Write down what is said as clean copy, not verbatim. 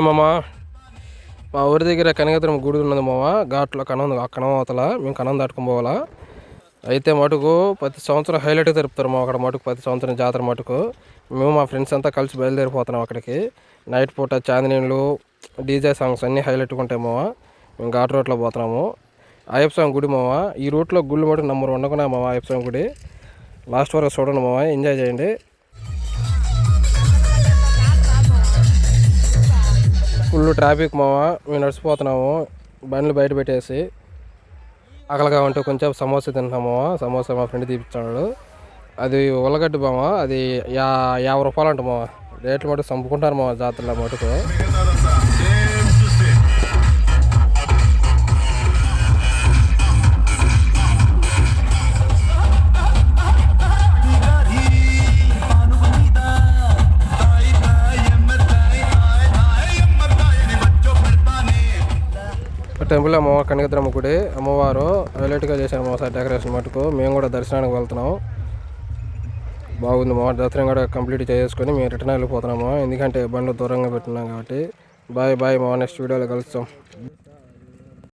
మామా మా ఊరి దగ్గర కనకదుర్గమ్మ గుడి ఉన్నది మామ. ఘాట్లో కనం అవతల మేము కనం దాటుకొని పోవాలా. అయితే మటుకు ప్రతి సంవత్సరం హైలైట్గా జరుపుతారు మా అక్కడ మటుకు. ప్రతి సంవత్సరం జాతర మటుకు మేము మా ఫ్రెండ్స్ అంతా కలిసి బయలుదేరిపోతున్నాం అక్కడికి. నైట్ పూట చాందినీళ్ళు డీజే సాంగ్స్ అన్నీ హైలైట్గా ఉంటాయి మామ. మేము ఘాట్ రోడ్లో పోతున్నాము. అయ్యప్ప స్వామి గుడి మామ. ఈ రూట్లో గుళ్ళు మటుకు నంబర్ వండుకున్నాయి మామ. అయ్యప్ప స్వామి గుడి లాస్ట్ వరకు చూడండి మామ, ఎంజాయ్ చేయండి. ఫుల్ ట్రాఫిక్ మామ. మేము నడిచిపోతున్నాము బండ్లు బయట పెట్టేసి. ఆకలిగా ఉంటే కొంచెం సమోసా తింటున్నాము మామ. సమోసా మా ఫ్రెండ్ తీపిస్తున్నాడు. అది ఉల్లగడ్డ మామ. అది 50 రూపాయలు అంట మామ. రేట్లు మటుకు చంపుకుంటారు మామ జాతరలో మటుకు. టెంపుల్ అమ్మవారు కనకదుర్గమ్మ గుడి. అమ్మవారు హైలైట్గా చేశారు మా సార్ డెకరేషన్ మటుకు. మేము కూడా దర్శనానికి వెళ్తున్నాం. బాగుంది మా దర్శనం కూడా కంప్లీట్ చేసుకొని మేము రిటర్న్ వెళ్ళిపోతున్నాము. ఎందుకంటే బండ్లు దూరంగా పెట్టినాం కాబట్టి. బాయ్ బాయ్ మా నెక్స్ట్ వీడియోలో కలుస్తాం.